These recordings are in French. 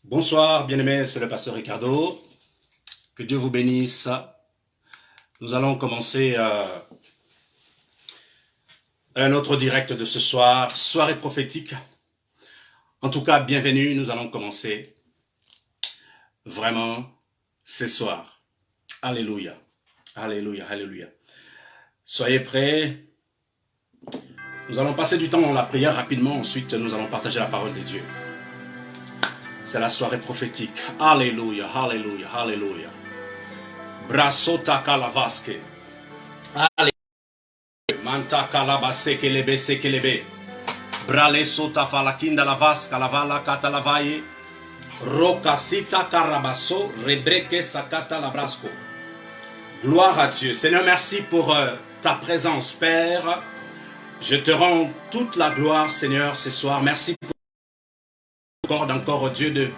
Bonsoir, bien-aimés, c'est le pasteur Ricardo. Que Dieu vous bénisse. Nous allons commencer un autre direct de ce soir, soirée prophétique. En tout cas, bienvenue, nous allons commencer vraiment ce soir. Alléluia, alléluia, alléluia. Soyez prêts. Nous allons passer du temps dans la prière rapidement, ensuite nous allons partager la parole de Dieu. C'est la soirée prophétique. Alléluia, alléluia, alléluia. Brasota kalavaske. Alléluia. Manta kalabase kelebe sekelebe. Brale sota falakinda lavaska lavala katalavaye. Rokasita karabaso rebreke sakata labrasco. Gloire à Dieu. Seigneur, merci pour ta présence, Père. Je te rends toute la gloire, Seigneur, ce soir. Merci pour encore, Dieu, de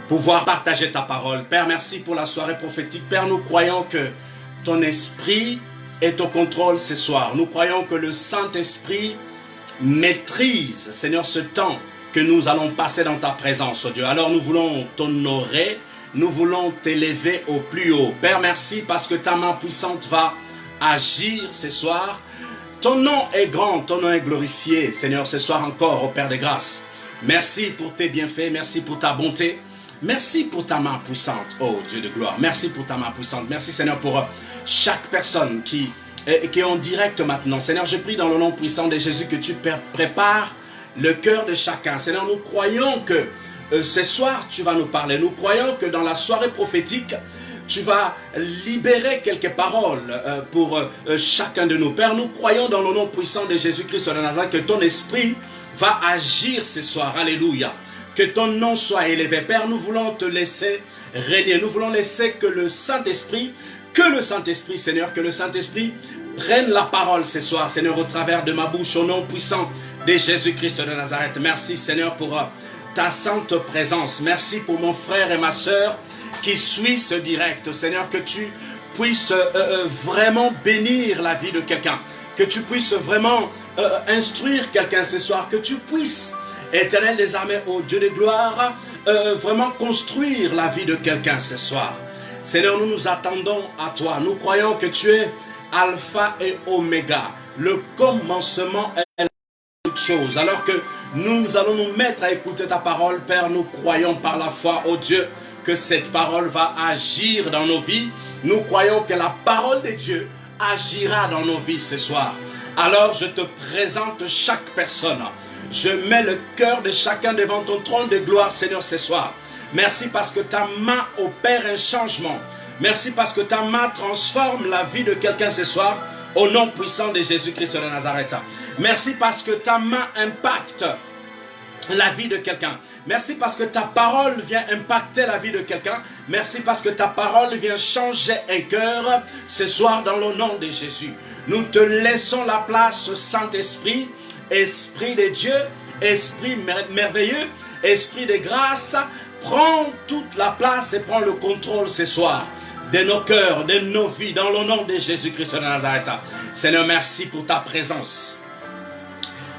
pouvoir partager ta parole. Père, merci pour la soirée prophétique. Père, nous croyons que ton esprit est au contrôle ce soir. Nous croyons que le Saint-Esprit maîtrise, Seigneur, ce temps que nous allons passer dans ta présence, oh Dieu. Alors nous voulons t'honorer, nous voulons t'élever au plus haut. Père, merci parce que ta main puissante va agir ce soir. Ton nom est grand, ton nom est glorifié, Seigneur, ce soir encore, au Père des grâces. Merci pour tes bienfaits, merci pour ta bonté. Merci pour ta main puissante, oh Dieu de gloire. Merci pour ta main puissante. Merci, Seigneur, pour chaque personne qui est en direct maintenant. Seigneur, je prie dans le nom puissant de Jésus que tu prépares le cœur de chacun. Seigneur, nous croyons que ce soir, tu vas nous parler. Nous croyons que dans la soirée prophétique, tu vas libérer quelques paroles pour chacun de nous. Père, nous croyons dans le nom puissant de Jésus-Christ de Nazareth que ton esprit va agir ce soir. Alléluia. Que ton nom soit élevé. Père, nous voulons te laisser régner. Nous voulons laisser que le Saint-Esprit, Seigneur, que le Saint-Esprit prenne la parole ce soir, Seigneur, au travers de ma bouche, au nom puissant de Jésus-Christ de Nazareth. Merci, Seigneur, pour ta sainte présence. Merci pour mon frère et ma sœur qui suit ce direct. Seigneur, que tu puisses vraiment bénir la vie de quelqu'un. Que tu puisses vraiment instruire quelqu'un ce soir. Que tu puisses, Éternel des armées, ô Dieu de gloire, vraiment construire la vie de quelqu'un ce soir. Seigneur, nous nous attendons à toi. Nous croyons que tu es Alpha et Oméga. Le commencement est toute chose. Alors que nous allons nous mettre à écouter ta parole, Père, nous croyons par la foi, ô Dieu, que cette parole va agir dans nos vies. Nous croyons que la parole de Dieu agira dans nos vies ce soir. Alors je te présente chaque personne. Je mets le cœur de chacun devant ton trône de gloire, Seigneur, ce soir. Merci parce que ta main opère un changement. Merci parce que ta main transforme la vie de quelqu'un ce soir, au nom puissant de Jésus-Christ de Nazareth. Merci parce que ta main impacte la vie de quelqu'un. Merci parce que ta parole vient impacter la vie de quelqu'un. Merci parce que ta parole vient changer un cœur ce soir dans le nom de Jésus. Nous te laissons la place, Saint-Esprit, Esprit de Dieu, Esprit merveilleux, Esprit de grâce. Prends toute la place et prends le contrôle ce soir de nos cœurs, de nos vies, dans le nom de Jésus-Christ de Nazareth. Seigneur, merci pour ta présence.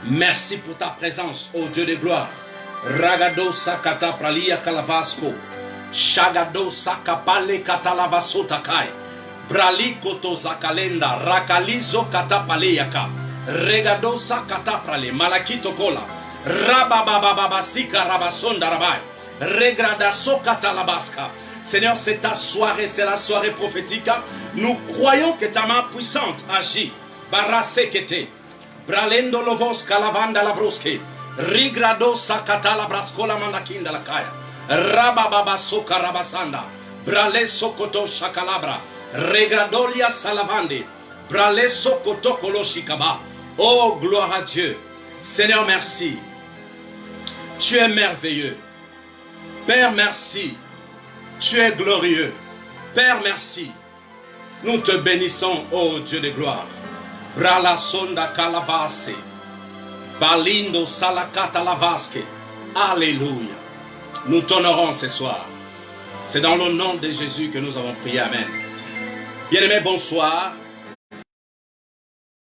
Merci pour ta présence, ô Dieu de gloire. Ragado sakata pralia kalavasco. Shagado sakapale katalavaso takai. Brali koto zakalenda. Rakalizo katapaleyaka. Regado sakata prale. Malakito kola. Rababababasika rabasonda rabai. Regradaso katalabaska. Seigneur, c'est ta soirée, c'est la soirée prophétique. Nous croyons que ta main puissante agit. Barasekete. Bralendo lovos kalavanda labroske. Rigrado sakata labraskola mandakinda la kaya. Rabababa soka rabasanda. Brale sokoto shakalabra. Regradolia salavande. Brale sokoto koloshikaba. Oh, gloire à Dieu. Seigneur, merci. Tu es merveilleux. Père, merci. Tu es glorieux. Père, merci. Nous te bénissons, ô Dieu de gloire. Brala sonda kalavase. Balindo salakata lavaske. Alléluia. Nous t'honorons ce soir. C'est dans le nom de Jésus que nous avons prié. Amen. Bien-aimés, bonsoir.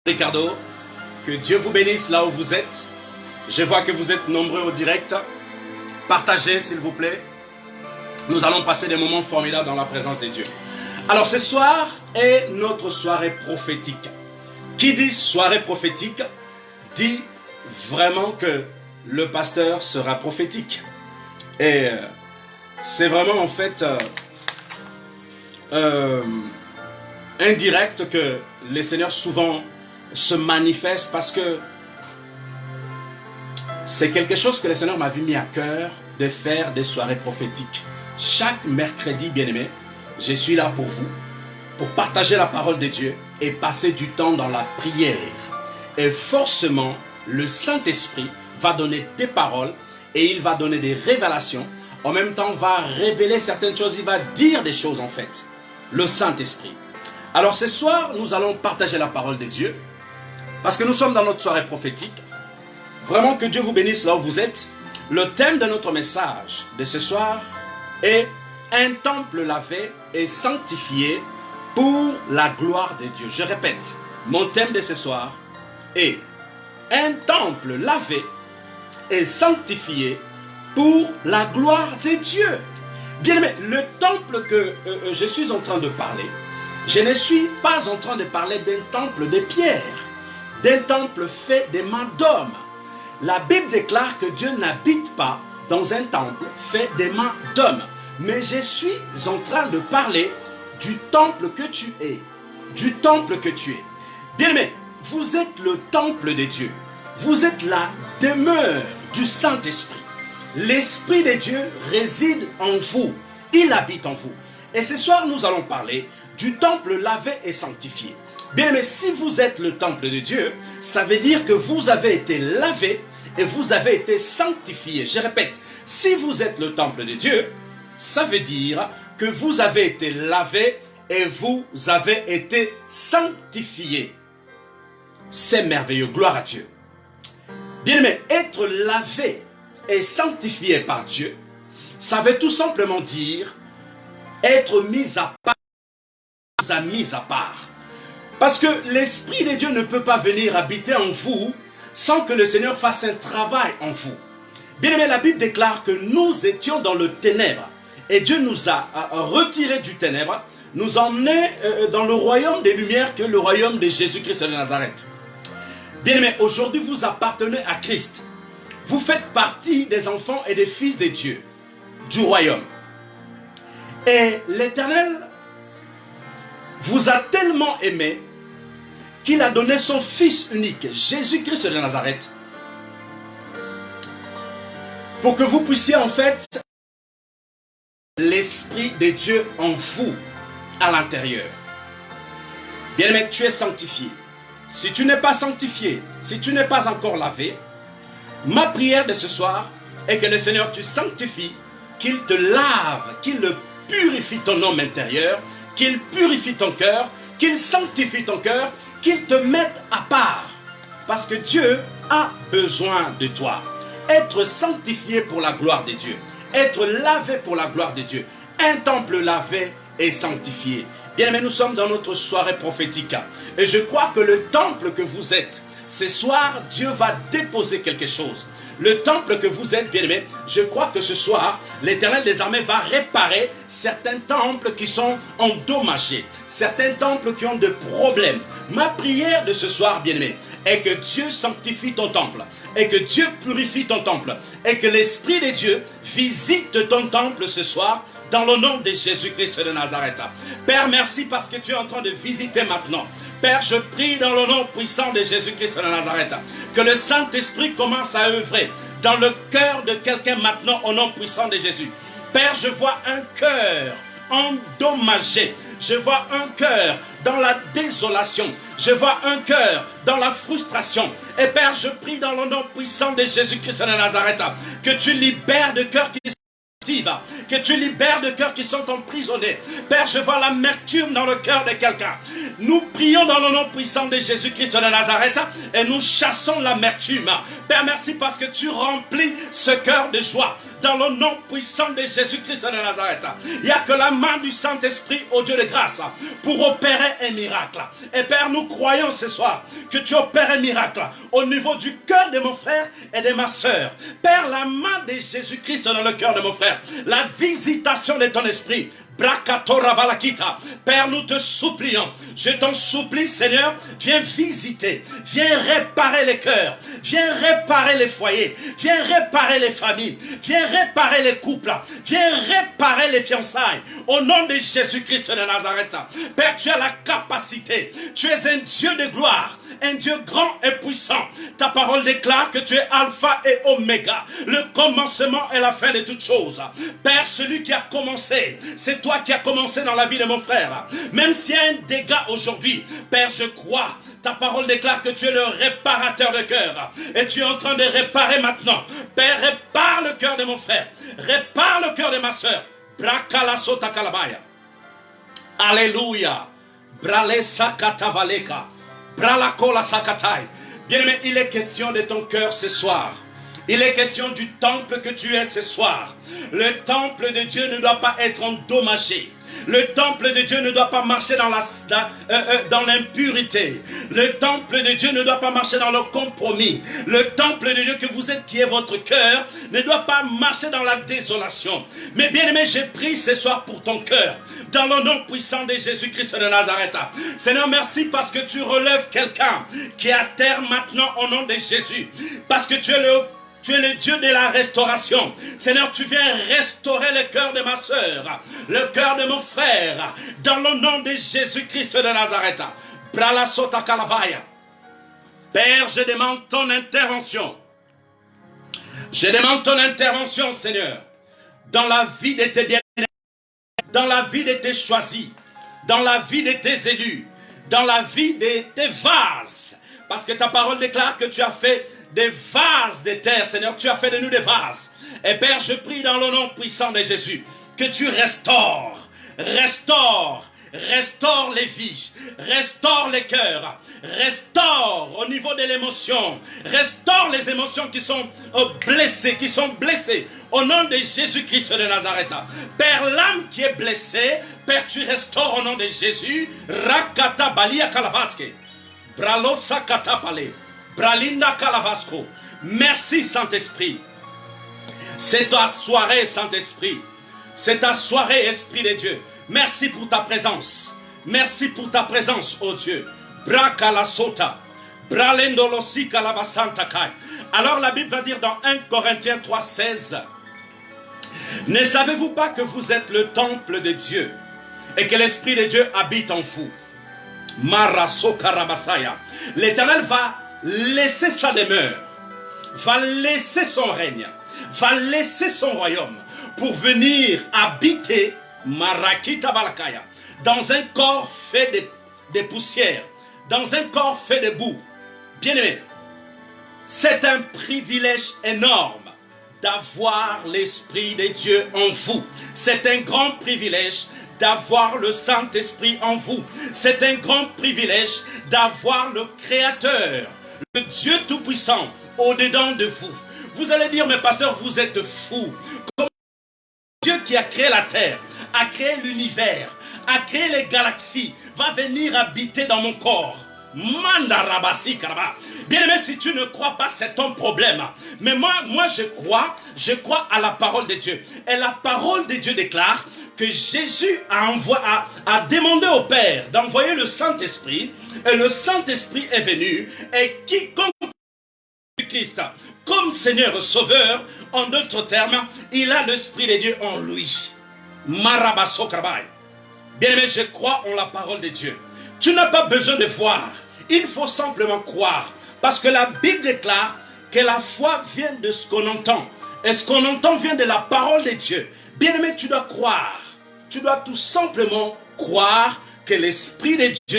Ricardo, que Dieu vous bénisse là où vous êtes. Je vois que vous êtes nombreux au direct. Partagez, s'il vous plaît. Nous allons passer des moments formidables dans la présence de Dieu. Alors ce soir est notre soirée prophétique. Qui dit soirée prophétique dit vraiment que le pasteur sera prophétique. Et c'est vraiment en fait indirect que les seigneurs souvent se manifestent parce que c'est quelque chose que le Seigneur m'avait mis à cœur de faire des soirées prophétiques. Chaque mercredi, bien-aimé, je suis là pour vous, pour partager la parole de Dieu et passer du temps dans la prière. Et forcément, le Saint-Esprit va donner des paroles et il va donner des révélations. En même temps, va révéler certaines choses, il va dire des choses en fait. Le Saint-Esprit. Alors ce soir, nous allons partager la parole de Dieu parce que nous sommes dans notre soirée prophétique. Vraiment que Dieu vous bénisse là où vous êtes. Le thème de notre message de ce soir est un temple lavé et sanctifié pour la gloire de Dieu. Je répète, mon thème de ce soir est un temple lavé et sanctifié pour la gloire de Dieu. Bien aimé, le temple que je suis en train de parler, je ne suis pas en train de parler d'un temple de pierre, d'un temple fait des mains d'hommes. La Bible déclare que Dieu n'habite pas dans un temple fait des mains d'hommes. Mais je suis en train de parler du temple que tu es. Du temple que tu es. Bien aimé, vous êtes le temple de Dieu. Vous êtes la demeure du Saint-Esprit. L'Esprit de Dieu réside en vous. Il habite en vous. Et ce soir, nous allons parler du temple lavé et sanctifié. Bien aimé, si vous êtes le temple de Dieu, ça veut dire que vous avez été lavé et vous avez été sanctifié. Je répète, si vous êtes le temple de Dieu, ça veut dire que vous avez été lavé et vous avez été sanctifié. C'est merveilleux, gloire à Dieu. Bien aimé, être lavé et sanctifié par Dieu, ça veut tout simplement dire être mis à part, mis à part. Parce que l'Esprit de Dieu ne peut pas venir habiter en vous sans que le Seigneur fasse un travail en vous. Bien aimé, la Bible déclare que nous étions dans le ténèbre et Dieu nous a retirés du ténèbre, nous a emmenés dans le royaume des lumières que le royaume de Jésus-Christ de Nazareth. Bien aimé, aujourd'hui vous appartenez à Christ. Vous faites partie des enfants et des fils de Dieu, du royaume. Et l'Éternel vous a tellement aimé qu'il a donné son Fils unique, Jésus-Christ de Nazareth, pour que vous puissiez en fait l'Esprit de Dieu en vous, à l'intérieur. Bien-aimé, tu es sanctifié. Si tu n'es pas sanctifié, si tu n'es pas encore lavé, ma prière de ce soir est que le Seigneur te sanctifie, qu'il te lave, qu'il purifie ton homme intérieur, qu'il purifie ton cœur, qu'il sanctifie ton cœur, qu'il te mette à part. Parce que Dieu a besoin de toi. Être sanctifié pour la gloire de Dieu. Être lavé pour la gloire de Dieu. Un temple lavé et sanctifié. Bien aimé, nous sommes dans notre soirée prophétique. Et je crois que le temple que vous êtes, ce soir, Dieu va déposer quelque chose. Le temple que vous êtes, bien aimé, je crois que ce soir, l'Éternel des armées va réparer certains temples qui sont endommagés, certains temples qui ont des problèmes. Ma prière de ce soir, bien aimé, est que Dieu sanctifie ton temple, et que Dieu purifie ton temple, et que l'Esprit de Dieu visite ton temple ce soir, dans le nom de Jésus-Christ de Nazareth. Père, merci parce que tu es en train de visiter maintenant. Père, je prie dans le nom puissant de Jésus-Christ de Nazareth que le Saint-Esprit commence à œuvrer dans le cœur de quelqu'un maintenant au nom puissant de Jésus. Père, je vois un cœur endommagé. Je vois un cœur dans la désolation. Je vois un cœur dans la frustration. Et Père, je prie dans le nom puissant de Jésus-Christ de Nazareth que tu libères de cœurs qui que tu libères de cœurs qui sont emprisonnés. Père, je vois l'amertume dans le cœur de quelqu'un. Nous prions dans le nom puissant de Jésus-Christ de Nazareth et nous chassons l'amertume. Père, merci parce que tu remplis ce cœur de joie. Dans le nom puissant de Jésus-Christ de Nazareth. Il n'y a que la main du Saint-Esprit, au Dieu de grâce, pour opérer un miracle. Et Père, nous croyons ce soir que tu opères un miracle au niveau du cœur de mon frère et de ma soeur. Père, la main de Jésus-Christ dans le cœur de mon frère. La visitation de ton esprit. Père, nous te supplions, je t'en supplie, Seigneur, viens visiter, viens réparer les cœurs, viens réparer les foyers, viens réparer les familles, viens réparer les couples, viens réparer les fiançailles, au nom de Jésus-Christ de Nazareth. Père, tu as la capacité, tu es un Dieu de gloire, un Dieu grand et puissant. Ta parole déclare que tu es Alpha et Oméga, le commencement et la fin de toutes choses. Père, celui qui a commencé, c'est toi qui as commencé dans la vie de mon frère. Même s'il y a un dégât aujourd'hui, Père, je crois. Ta parole déclare que tu es le réparateur de cœur. Et tu es en train de réparer maintenant. Père, répare le cœur de mon frère. Répare le cœur de ma soeur. Brakalasota kalabaya. Alléluia. Brale sakatavaleka. Bralakola sakatai. Bien-aimé, il est question de ton cœur ce soir. Il est question du temple que tu es ce soir. Le temple de Dieu ne doit pas être endommagé. Le temple de Dieu ne doit pas marcher dans l'impureté. Le temple de Dieu ne doit pas marcher dans le compromis. Le temple de Dieu que vous êtes, qui est votre cœur, ne doit pas marcher dans la désolation. Mais bien aimé, j'ai prié ce soir pour ton cœur, dans le nom puissant de Jésus-Christ de Nazareth. Seigneur, merci parce que tu relèves quelqu'un qui est à terre maintenant au nom de Jésus. Parce que tu es le Dieu de la restauration. Seigneur, tu viens restaurer le cœur de ma soeur, le cœur de mon frère, dans le nom de Jésus-Christ de Nazareth. Brala sota kalavaya. Père, je demande ton intervention. Je demande ton intervention, Seigneur, dans la vie de tes bien-aimés, dans la vie de tes choisis, dans la vie de tes élus, dans la vie de tes vases. Parce que ta parole déclare que tu as fait des vases de terre, Seigneur, tu as fait de nous des vases. Et Père, je prie dans le nom puissant de Jésus, que tu restaures les vies, restaure les cœurs, restaure au niveau de l'émotion, restaure les émotions qui sont blessées, au nom de Jésus-Christ de Nazareth. Père, l'âme qui est blessée, Père, tu restaures au nom de Jésus. Rakata balia kalavaske, bralosa katapale. Bralinda Calavasco. Merci Saint-Esprit. C'est ta soirée Saint-Esprit. C'est ta soirée Esprit de Dieu. Merci pour ta présence. Merci pour ta présence, oh Dieu. Brakalasota. Bralendolosi Calavasantakai. Alors la Bible va dire dans 1 Corinthiens 3,16. Ne savez-vous pas que vous êtes le temple de Dieu et que l'Esprit de Dieu habite en vous? Maraso Karabasaya. L'Éternel va laisser sa demeure, va laisser son règne, va laisser son royaume pour venir habiter Marakita Balakaya dans un corps fait de poussière, dans un corps fait de boue. Bien-aimé, c'est un privilège énorme d'avoir l'Esprit de Dieu en vous. C'est un grand privilège d'avoir le Saint-Esprit en vous. C'est un grand privilège d'avoir le Créateur, le Dieu Tout-Puissant au-dedans de vous. Vous allez dire, mais pasteur, vous êtes fou. Comment Dieu qui a créé la terre, a créé l'univers, a créé les galaxies, va venir habiter dans mon corps? Mandarabasi karaba. Bien aimé, si tu ne crois pas, c'est ton problème. Mais moi je crois à la parole de Dieu. Et la parole de Dieu déclare que Jésus a demandé au Père d'envoyer le Saint-Esprit. Et le Saint-Esprit est venu. Et quiconque Christ comme Seigneur Sauveur, en d'autres termes, il a l'Esprit de Dieu en lui. Marabaso karaba. Bien aimé, je crois en la parole de Dieu. Tu n'as pas besoin de voir. Il faut simplement croire. Parce que la Bible déclare que la foi vient de ce qu'on entend. Et ce qu'on entend vient de la parole de Dieu. Bien-aimé, tu dois croire. Tu dois tout simplement croire que l'Esprit de Dieu,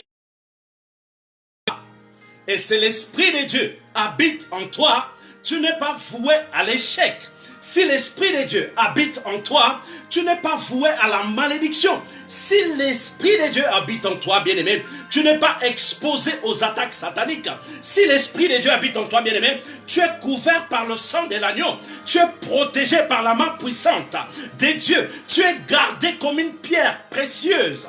et c'est l'Esprit de Dieu habite en toi, tu n'es pas voué à l'échec. Si l'Esprit de Dieu habite en toi, tu n'es pas voué à la malédiction. Si l'Esprit de Dieu habite en toi, bien-aimé, tu n'es pas exposé aux attaques sataniques. Si l'Esprit de Dieu habite en toi, bien-aimé, tu es couvert par le sang de l'agneau. Tu es protégé par la main puissante de Dieu. Tu es gardé comme une pierre précieuse.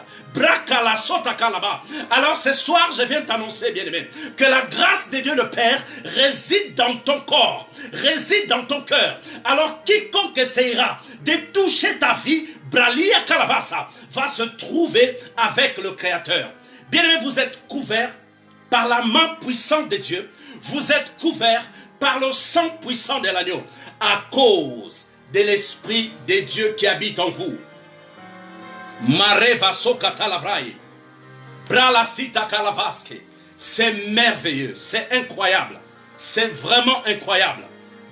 Alors ce soir, je viens t'annoncer, bien-aimé, que la grâce de Dieu le Père réside dans ton corps, réside dans ton cœur. Alors quiconque essayera de toucher ta vie, Bralia Kalavasa, va se trouver avec le Créateur. Bien-aimé, vous êtes couverts par la main puissante de Dieu. Vous êtes couverts par le sang puissant de l'agneau, à cause de l'Esprit de Dieu qui habite en vous. C'est merveilleux, c'est incroyable, c'est vraiment incroyable.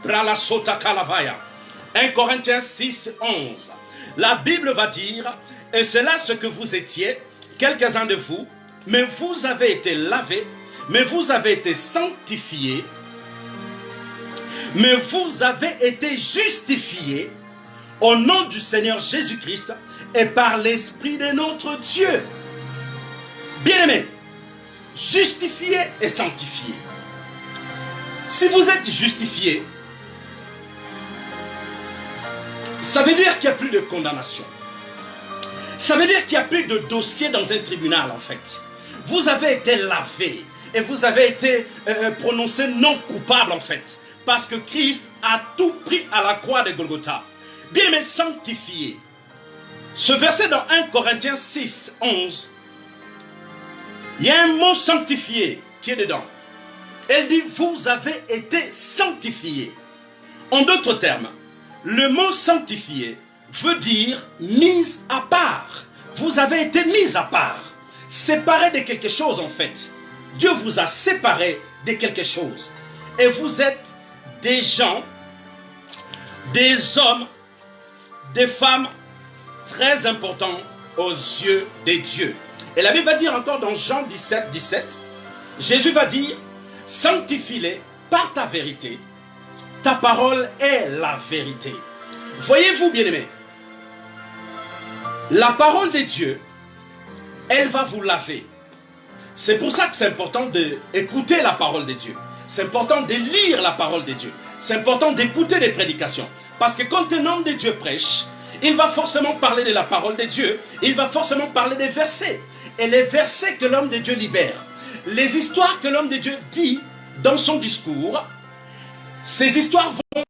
1 Corinthiens 6, 11. La Bible va dire, et c'est là ce que vous étiez, quelques-uns de vous, mais vous avez été lavés, mais vous avez été sanctifiés, mais vous avez été justifiés au nom du Seigneur Jésus-Christ et par l'Esprit de notre Dieu. Bien-aimés, justifié et sanctifié. Si vous êtes justifié, ça veut dire qu'il n'y a plus de condamnation. Ça veut dire qu'il n'y a plus de dossier dans un tribunal en fait. Vous avez été lavé et vous avez été prononcé non coupable en fait. Parce que Christ a tout pris à la croix de Golgotha. Bien-aimés, sanctifié. Ce verset dans 1 Corinthiens 6, 11, il y a un mot sanctifié qui est dedans. Elle dit, vous avez été sanctifiés. En d'autres termes, le mot sanctifié veut dire mise à part. Vous avez été mis à part. Séparé de quelque chose en fait. Dieu vous a séparé de quelque chose. Et vous êtes des gens, des hommes, des femmes très importants aux yeux des dieux. Et la Bible va dire encore dans Jean 17, 17, Jésus va dire, sanctifie-les par ta vérité, ta parole est la vérité. Voyez-vous, bien-aimés, la parole de Dieu, elle va vous laver. C'est pour ça que c'est important d'écouter la parole de Dieu. C'est important de lire la parole de Dieu. C'est important d'écouter les prédications. Parce que quand un homme de Dieu prêche, il va forcément parler de la parole de Dieu. Il va forcément parler des versets. Et les versets que l'homme de Dieu libère, les histoires que l'homme de Dieu dit dans son discours, ces histoires vont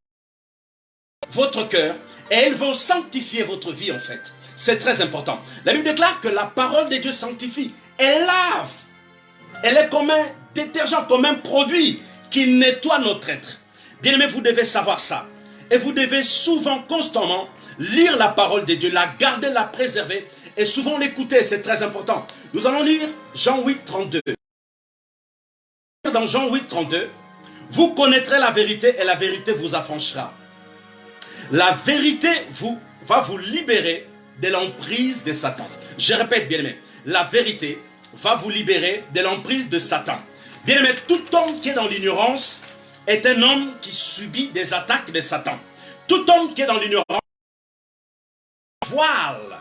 votre cœur et elles vont sanctifier votre vie en fait. C'est très important. La Bible déclare que la parole de Dieu sanctifie. Elle lave. Elle est comme un détergent, comme un produit qui nettoie notre être. Bien aimé, vous devez savoir ça. Et vous devez souvent, constamment, lire la parole de Dieu, la garder, la préserver et souvent l'écouter, c'est très important. Nous allons lire Jean 8, 32. Dans Jean 8, 32, vous connaîtrez la vérité et la vérité vous affranchira. La vérité va vous libérer de l'emprise de Satan. Je répète, bien aimé, la vérité va vous libérer de l'emprise de Satan. Bien aimé, tout homme qui est dans l'ignorance est un homme qui subit des attaques de Satan. Tout homme qui est dans l'ignorance voile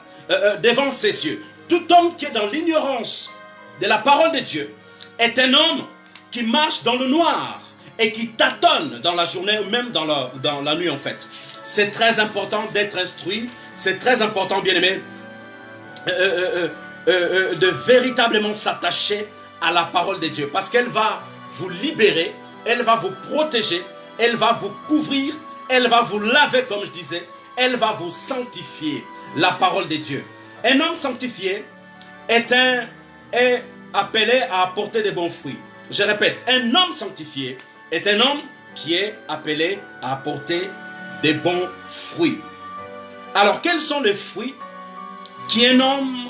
devant ses yeux. Tout homme qui est dans l'ignorance de la parole de Dieu est un homme qui marche dans le noir et qui tâtonne dans la journée ou même dans la nuit en fait. C'est très important d'être instruit, c'est très important, bien aimé, de véritablement s'attacher à la parole de Dieu parce qu'elle va vous libérer, elle va vous protéger, elle va vous couvrir, elle va vous laver comme je disais, elle va vous sanctifier, la parole de Dieu. Un homme sanctifié est appelé à apporter des bons fruits. Je répète, un homme sanctifié est un homme qui est appelé à apporter des bons fruits. Alors, quels sont les fruits qu'un homme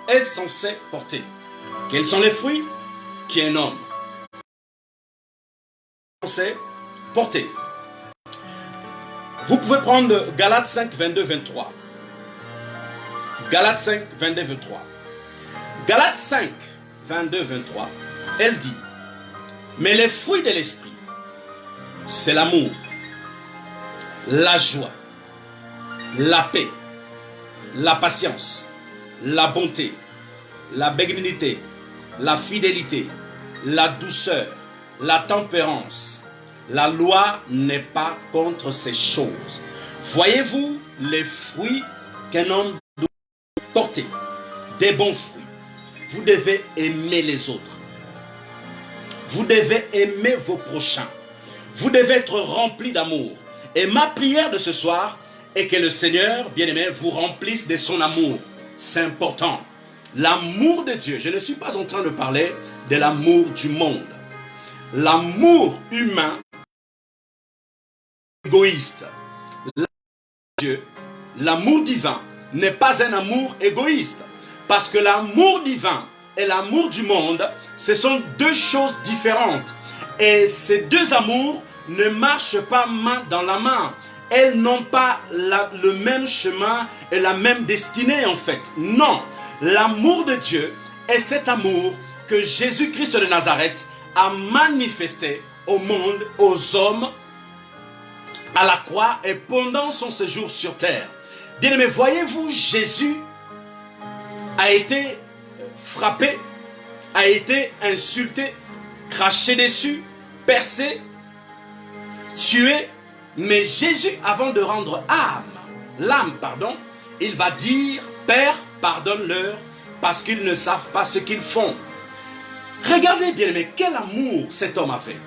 est censé porter? Quels sont les fruits qu'un homme est censé porter? Vous pouvez prendre Galates 5, 22, 23. Galates 5, 22, 23. Galates 5, 22, 23, elle dit, mais les fruits de l'esprit, c'est l'amour, la joie, la paix, la patience, la bonté, la bénignité, la fidélité, la douceur, la tempérance. La loi n'est pas contre ces choses. Voyez-vous les fruits qu'un homme doit porter, des bons fruits. Vous devez aimer les autres. Vous devez aimer vos prochains. Vous devez être rempli d'amour. Et ma prière de ce soir est que le Seigneur, bien-aimé, vous remplisse de son amour. C'est important. L'amour de Dieu, je ne suis pas en train de parler de l'amour du monde. L'amour humain, égoïste. Dieu, l'amour divin n'est pas un amour égoïste. Parce que l'amour divin et l'amour du monde, ce sont deux choses différentes. Et ces deux amours ne marchent pas main dans la main. Elles n'ont pas le même chemin et la même destinée en fait. Non, l'amour de Dieu est cet amour que Jésus-Christ de Nazareth a manifesté au monde, aux hommes, à la croix et pendant son séjour sur terre. Bien-aimés, voyez-vous, Jésus a été frappé, a été insulté, craché dessus, percé, tué. Mais Jésus, avant de rendre l'âme, il va dire, Père, pardonne-leur parce qu'ils ne savent pas ce qu'ils font. Regardez bien, mais quel amour cet homme a fait.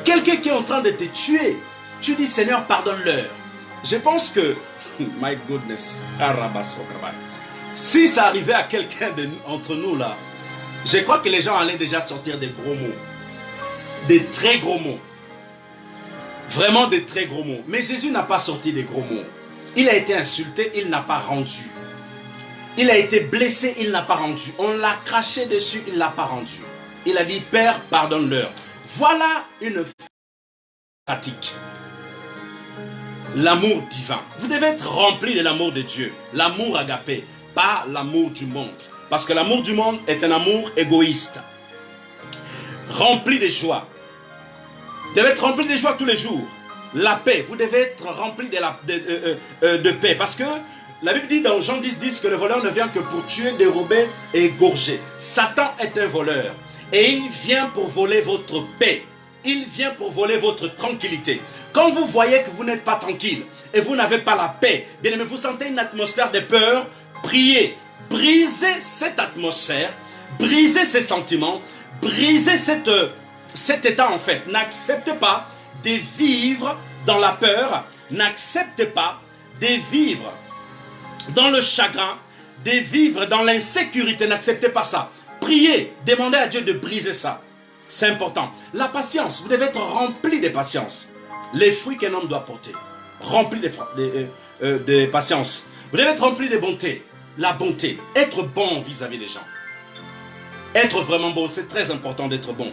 Quelqu'un qui est en train de te tuer, tu dis, Seigneur, pardonne-leur. Je pense que, my goodness, si ça arrivait à quelqu'un d'entre nous là, je crois que les gens allaient déjà sortir des gros mots. Des très gros mots. Vraiment des très gros mots. Mais Jésus n'a pas sorti des gros mots. Il a été insulté, il n'a pas rendu. Il a été blessé, il n'a pas rendu. On l'a craché dessus, il ne l'a pas rendu. Il a dit, Père, pardonne-leur. Voilà une pratique. L'amour divin. Vous devez être rempli de l'amour de Dieu. L'amour agapé, pas l'amour du monde. Parce que l'amour du monde est un amour égoïste. Rempli de joie. Vous devez être rempli de joie tous les jours. La paix, vous devez être rempli de paix. Parce que la Bible dit dans Jean 10 que le voleur ne vient que pour tuer, dérober et égorger. Satan est un voleur. Et il vient pour voler votre paix. Il vient pour voler votre tranquillité. Quand vous voyez que vous n'êtes pas tranquille et vous n'avez pas la paix, bien aimé, vous sentez une atmosphère de peur, priez. Brisez cette atmosphère, brisez ces sentiments, brisez cet état en fait. N'acceptez pas de vivre dans la peur, n'acceptez pas de vivre dans le chagrin, de vivre dans l'insécurité, n'acceptez pas ça. Priez, demandez à Dieu de briser ça. C'est important. La patience, vous devez être rempli de patience. Les fruits qu'un homme doit porter. Rempli de patience. Vous devez être rempli de bonté. La bonté. Être bon vis-à-vis des gens. Être vraiment bon, c'est très important d'être bon.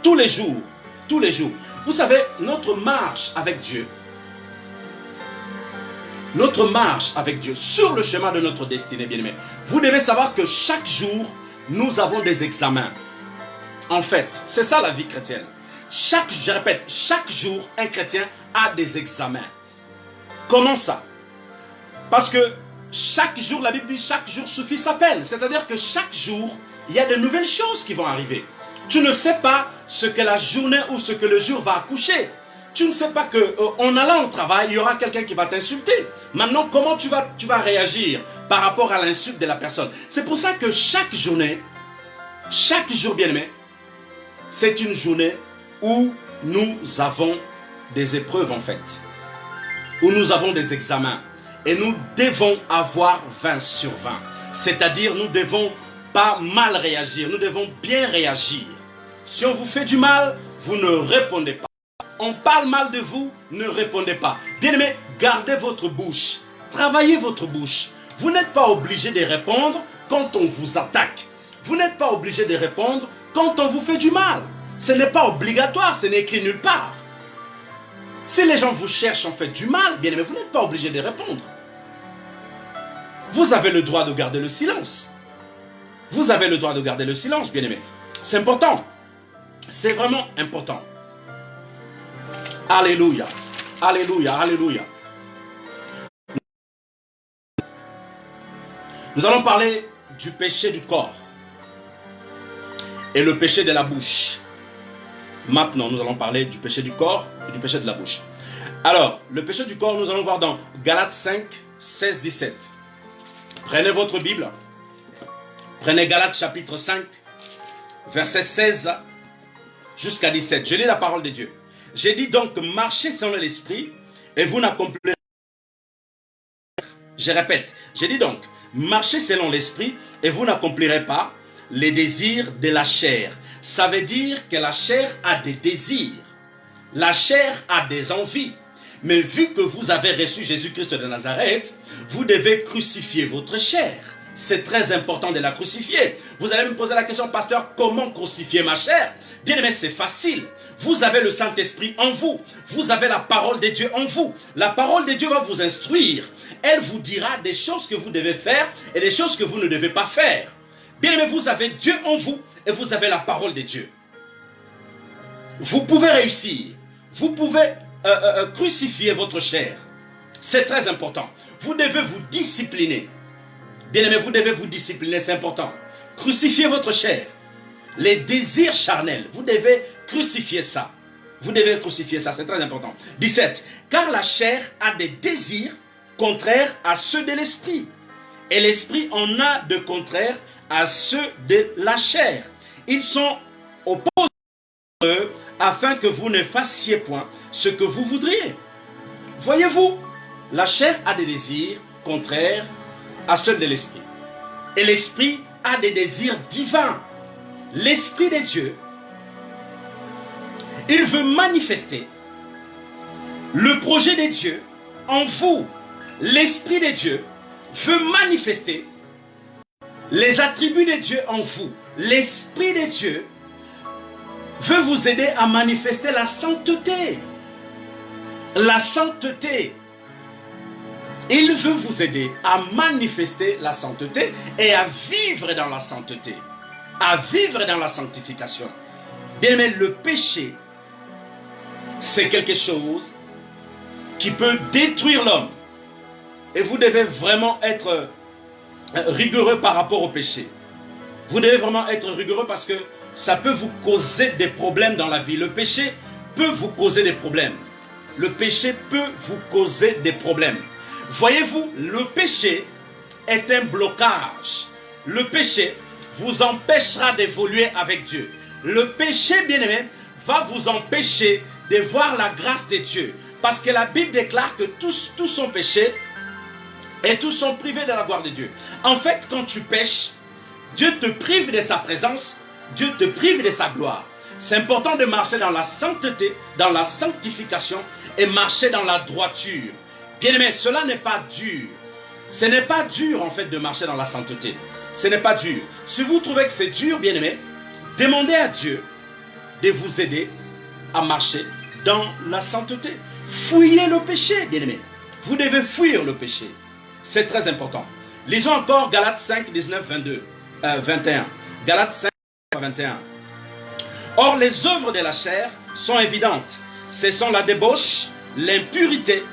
Tous les jours. Tous les jours. Vous savez, notre marche avec Dieu. Notre marche avec Dieu sur le chemin de notre destinée, bien-aimé. Vous devez savoir que chaque jour, nous avons des examens. En fait, c'est ça la vie chrétienne. Je répète, chaque jour, un chrétien a des examens. Comment ça? Parce que chaque jour, la Bible dit, chaque jour suffit sa peine. C'est-à-dire que chaque jour, il y a de nouvelles choses qui vont arriver. Tu ne sais pas ce que la journée ou ce que le jour va accoucher. Tu ne sais pas qu'en allant au travail, il y aura quelqu'un qui va t'insulter. Maintenant, comment tu vas réagir par rapport à l'insulte de la personne? C'est pour ça que chaque journée, chaque jour bien-aimé, c'est une journée où nous avons des épreuves en fait. Où nous avons des examens. Et nous devons avoir 20 sur 20. C'est-à-dire, nous ne devons pas mal réagir. Nous devons bien réagir. Si on vous fait du mal, vous ne répondez pas. On parle mal de vous, ne répondez pas. Bien-aimé, gardez votre bouche. Travaillez votre bouche. Vous n'êtes pas obligé de répondre quand on vous attaque. Vous n'êtes pas obligé de répondre quand on vous fait du mal. Ce n'est pas obligatoire, ce n'est écrit nulle part. Si les gens vous cherchent en fait du mal, bien aimé, vous n'êtes pas obligé de répondre. Vous avez le droit de garder le silence. Vous avez le droit de garder le silence, bien aimé. C'est important. C'est vraiment important. Alléluia. Alléluia, alléluia. Nous allons parler du péché du corps et le péché de la bouche. Maintenant, nous allons parler du péché du corps et du péché de la bouche. Alors, le péché du corps, nous allons voir dans Galates 5, 16, 17. Prenez votre Bible. Prenez Galates chapitre 5, verset 16 jusqu'à 17. Je lis la parole de Dieu. J'ai dit donc, marchez selon l'esprit et vous n'accomplirez pas. Je répète, j'ai dit donc, marchez selon l'esprit et vous n'accomplirez pas les désirs de la chair. Ça veut dire que la chair a des désirs. La chair a des envies. Mais vu que vous avez reçu Jésus-Christ de Nazareth, vous devez crucifier votre chair. C'est très important de la crucifier. Vous allez me poser la question, pasteur, comment crucifier ma chair? Bien aimé, c'est facile. Vous avez le Saint-Esprit en vous. Vous avez la parole de Dieu en vous. La parole de Dieu va vous instruire. Elle vous dira des choses que vous devez faire et des choses que vous ne devez pas faire. Bien aimé, vous avez Dieu en vous et vous avez la parole de Dieu. Vous pouvez réussir. Vous pouvez crucifier votre chair. C'est très important. Vous devez vous discipliner. Bien aimé, vous devez vous discipliner, c'est important. Crucifiez votre chair. Les désirs charnels, vous devez crucifier ça. Vous devez crucifier ça, c'est très important. 17. Car la chair a des désirs contraires à ceux de l'esprit. Et l'esprit en a de contraires à ceux de la chair. Ils sont opposés à eux afin que vous ne fassiez point ce que vous voudriez. Voyez-vous, la chair a des désirs contraires à ceux de l'esprit. Et l'esprit a des désirs divins. L'esprit de Dieu, il veut manifester le projet de Dieu en vous. L'esprit de Dieu veut manifester les attributs de Dieu en vous. L'esprit de Dieu veut vous aider à manifester la sainteté. La sainteté. Il veut vous aider à manifester la sainteté et à vivre dans la sainteté. À vivre dans la sanctification. Bien aimé, le péché, c'est quelque chose qui peut détruire l'homme. Et vous devez vraiment être rigoureux par rapport au péché. Vous devez vraiment être rigoureux parce que ça peut vous causer des problèmes dans la vie. Le péché peut vous causer des problèmes. Le péché peut vous causer des problèmes. Voyez-vous, le péché est un blocage. Le péché vous empêchera d'évoluer avec Dieu. Le péché, bien-aimé, va vous empêcher de voir la grâce de Dieu. Parce que la Bible déclare que tous sont péchés et tous sont privés de la gloire de Dieu. En fait, quand tu pêches, Dieu te prive de sa présence, Dieu te prive de sa gloire. C'est important de marcher dans la sainteté, dans la sanctification et marcher dans la droiture. Bien-aimé, cela n'est pas dur. Ce n'est pas dur en fait de marcher dans la sainteté. Ce n'est pas dur. Si vous trouvez que c'est dur, bien-aimé, demandez à Dieu de vous aider à marcher dans la sainteté. Fuyez le péché, bien-aimé. Vous devez fuir le péché. C'est très important. Lisons encore Galates 5, 19, 21. Galates 5, 21. Or, les œuvres de la chair sont évidentes. Ce sont la débauche, l'impurité,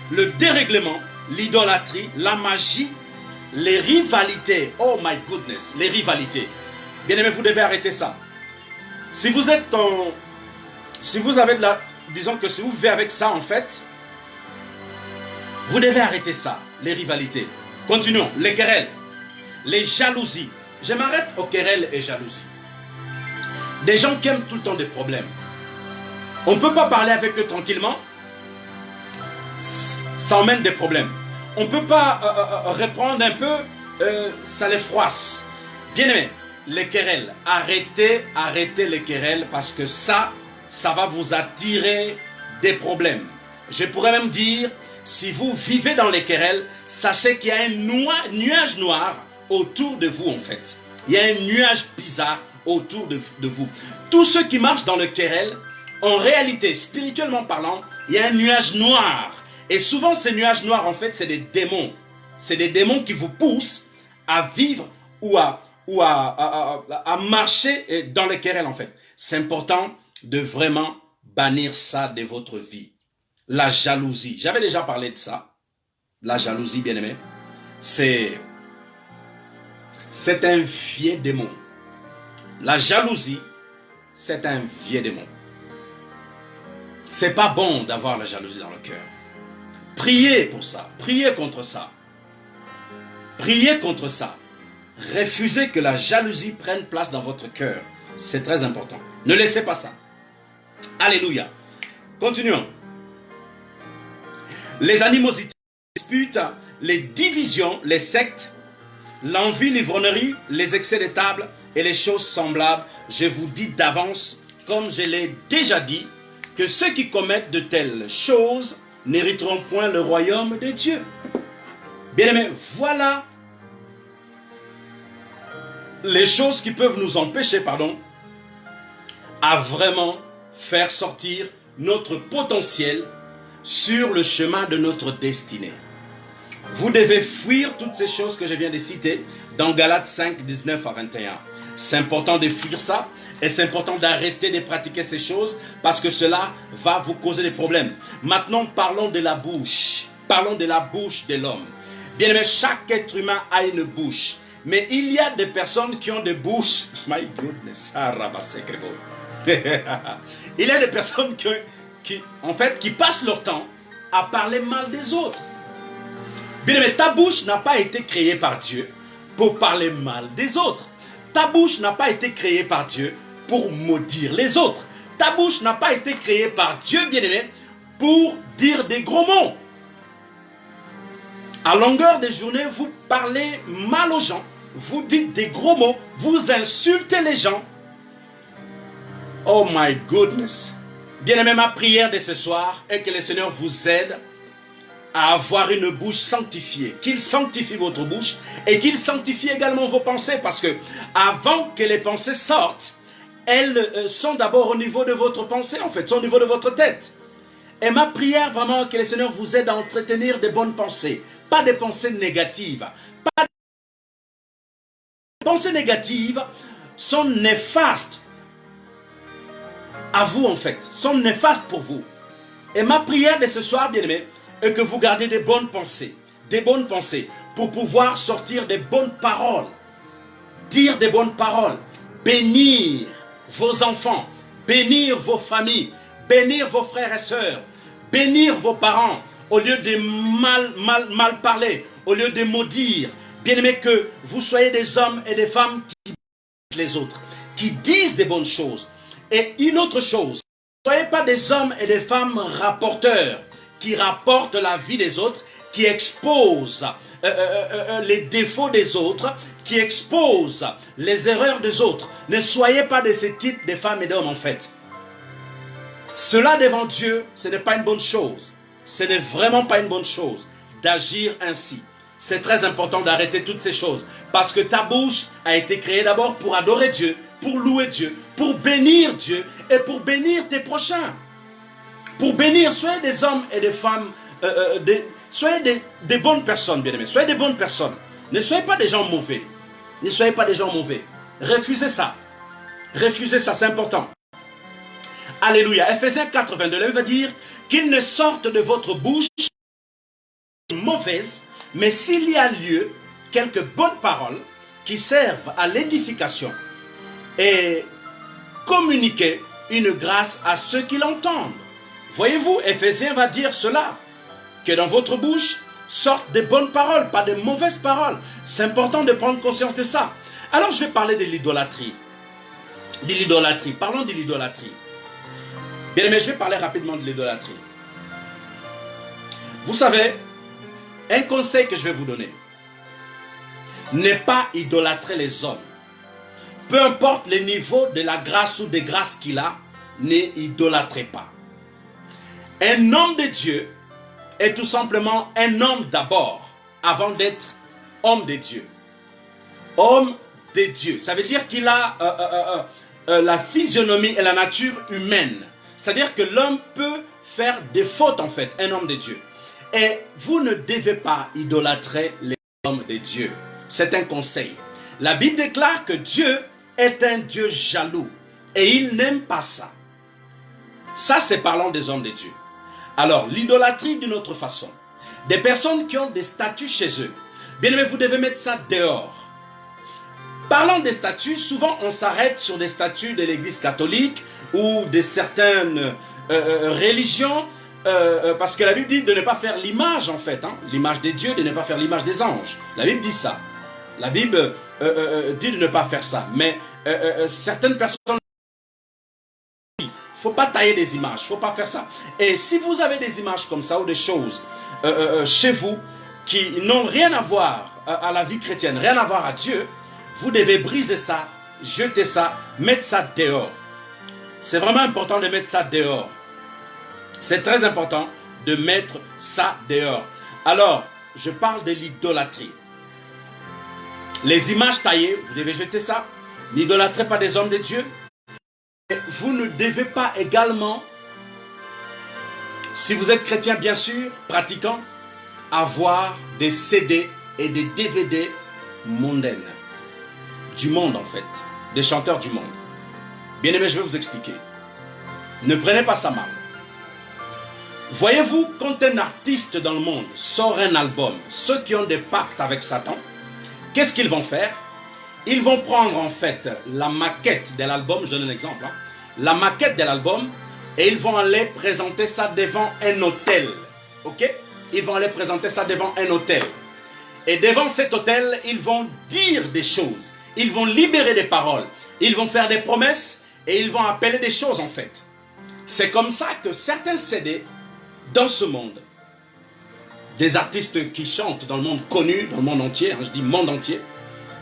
le dérèglement, l'idolâtrie, la magie, les rivalités. Oh my goodness, les rivalités. Bien aimé, vous devez arrêter ça. Si vous êtes si vous avez de la... Disons que si vous vivez avec ça en fait, vous devez arrêter ça, les rivalités. Continuons, les querelles, les jalousies. Je m'arrête aux querelles et jalousies. Des gens qui aiment tout le temps des problèmes. On ne peut pas parler avec eux tranquillement. Ça emmène des problèmes. On ne peut pas répondre un peu, ça les froisse. Bien aimé, les querelles, arrêtez les querelles parce que ça va vous attirer des problèmes. Je pourrais même dire, si vous vivez dans les querelles, sachez qu'il y a un nuage noir autour de vous en fait. Il y a un nuage bizarre autour de vous. Tous ceux qui marchent dans le querelle, en réalité, spirituellement parlant, il y a un nuage noir. Et souvent, ces nuages noirs, en fait, c'est des démons. C'est des démons qui vous poussent à vivre ou à marcher dans les querelles, en fait. C'est important de vraiment bannir ça de votre vie. La jalousie. J'avais déjà parlé de ça. La jalousie, bien aimé, c'est un vieux démon. La jalousie, c'est un vieux démon. C'est pas bon d'avoir la jalousie dans le cœur. Priez pour ça. Priez contre ça. Priez contre ça. Refusez que la jalousie prenne place dans votre cœur. C'est très important. Ne laissez pas ça. Alléluia. Continuons. Les animosités, les disputes, les divisions, les sectes, l'envie, l'ivrognerie, les excès de table et les choses semblables. Je vous dis d'avance, comme je l'ai déjà dit, que ceux qui commettent de telles choses n'hériteront point le royaume de Dieu. Bien-aimés, voilà les choses qui peuvent nous empêcher, à vraiment faire sortir notre potentiel sur le chemin de notre destinée. Vous devez fuir toutes ces choses que je viens de citer dans Galates 5, 19 à 21. C'est important de fuir ça et c'est important d'arrêter de pratiquer ces choses parce que cela va vous causer des problèmes. Maintenant, parlons de la bouche. Parlons de la bouche de l'homme. Bien aimé, chaque être humain a une bouche. Mais il y a des personnes qui ont des bouches. My goodness. Il y a des personnes qui passent leur temps à parler mal des autres. Bien aimé, ta bouche n'a pas été créée par Dieu pour parler mal des autres. Ta bouche n'a pas été créée par Dieu pour maudire les autres. Ta bouche n'a pas été créée par Dieu, bien aimé, pour dire des gros mots. À longueur de journée, vous parlez mal aux gens, vous dites des gros mots, vous insultez les gens. Oh my goodness. Bien aimé, ma prière de ce soir est que le Seigneur vous aide à avoir une bouche sanctifiée, qu'il sanctifie votre bouche et qu'il sanctifie également vos pensées, parce que avant que les pensées sortent, elles sont d'abord au niveau de votre pensée, en fait, sont au niveau de votre tête. Et ma prière vraiment que le Seigneur vous aide à entretenir de bonnes pensées, pas des pensées négatives. Pas des pensées négatives sont néfastes à vous, en fait, sont néfastes pour vous. Et ma prière de ce soir, bien-aimé, est que vous gardez des bonnes pensées pour pouvoir sortir des bonnes paroles, dire des bonnes paroles, bénir vos enfants, bénir vos familles, bénir vos frères et sœurs, bénir vos parents, au lieu de mal parler, au lieu de maudire. Bien-aimé, que vous soyez des hommes et des femmes qui bénissent les autres, qui disent des bonnes choses. Et une autre chose, ne soyez pas des hommes et des femmes rapporteurs, qui rapportent la vie des autres, qui exposent les défauts des autres, qui exposent les erreurs des autres. Ne soyez pas de ce type de femmes et d'hommes, en fait. Cela devant Dieu, ce n'est pas une bonne chose. Ce n'est vraiment pas une bonne chose d'agir ainsi. C'est très important d'arrêter toutes ces choses. Parce que ta bouche a été créée d'abord pour adorer Dieu, pour louer Dieu, pour bénir Dieu et pour bénir tes prochains. Pour bénir, soyez des hommes et des femmes, soyez des bonnes personnes, bien-aimés. Soyez des bonnes personnes. Ne soyez pas des gens mauvais. Ne soyez pas des gens mauvais. Refusez ça. Refusez ça, c'est important. Alléluia. Ephésiens 4, 22, là, il va dire qu'il ne sorte de votre bouche mauvaise, mais s'il y a lieu, quelques bonnes paroles qui servent à l'édification et communiquer une grâce à ceux qui l'entendent. Voyez-vous, Ephésiens va dire cela, que dans votre bouche sortent des bonnes paroles, pas de mauvaises paroles. C'est important de prendre conscience de ça. Alors je vais parler de l'idolâtrie. De l'idolâtrie. Parlons de l'idolâtrie. Bien aimé, je vais parler rapidement de l'idolâtrie. Vous savez, un conseil que je vais vous donner, n'est pas idolâtrer les hommes. Peu importe le niveau de la grâce ou des grâces qu'il a, ne idolâtrez pas. Un homme de Dieu est tout simplement un homme d'abord, avant d'être homme de Dieu. Homme de Dieu, ça veut dire qu'il a la physionomie et la nature humaine. C'est-à-dire que l'homme peut faire des fautes, en fait, un homme de Dieu. Et vous ne devez pas idolâtrer les hommes de Dieu. C'est un conseil. La Bible déclare que Dieu est un Dieu jaloux. Et il n'aime pas ça. Ça, c'est parlant des hommes de Dieu. Alors, l'idolâtrie d'une autre façon. Des personnes qui ont des statues chez eux. Bien aimé, vous devez mettre ça dehors. Parlant des statues, souvent on s'arrête sur des statues de l'église catholique ou de certaines religions, parce que la Bible dit de ne pas faire l'image en fait, hein, l'image des dieux, de ne pas faire l'image des anges. La Bible dit ça. La Bible dit de ne pas faire ça. Mais certaines personnes, il ne faut pas tailler des images, il ne faut pas faire ça. Et si vous avez des images comme ça ou des choses chez vous qui n'ont rien à voir à la vie chrétienne, rien à voir à Dieu, vous devez briser ça, jeter ça, mettre ça dehors. C'est vraiment important de mettre ça dehors. C'est très important de mettre ça dehors. Alors, je parle de l'idolâtrie. Les images taillées, vous devez jeter ça. N'idolâtrez pas des hommes de Dieu. Et vous ne devez pas également, si vous êtes chrétien bien sûr, pratiquant, avoir des CD et des DVD mondaines. Du monde en fait, des chanteurs du monde. Bien aimé, je vais vous expliquer. Ne prenez pas ça mal. Voyez-vous, quand un artiste dans le monde sort un album, ceux qui ont des pactes avec Satan, qu'est-ce qu'ils vont faire? Ils vont prendre en fait la maquette de l'album, je donne un exemple, hein, la maquette de l'album, et ils vont aller présenter ça devant un hôtel. Ok? Ils vont aller présenter ça devant un hôtel. Et devant cet hôtel, ils vont dire des choses. Ils vont libérer des paroles. Ils vont faire des promesses et ils vont appeler des choses en fait. C'est comme ça que certains CD dans ce monde, des artistes qui chantent dans le monde connu, dans le monde entier, hein, je dis monde entier,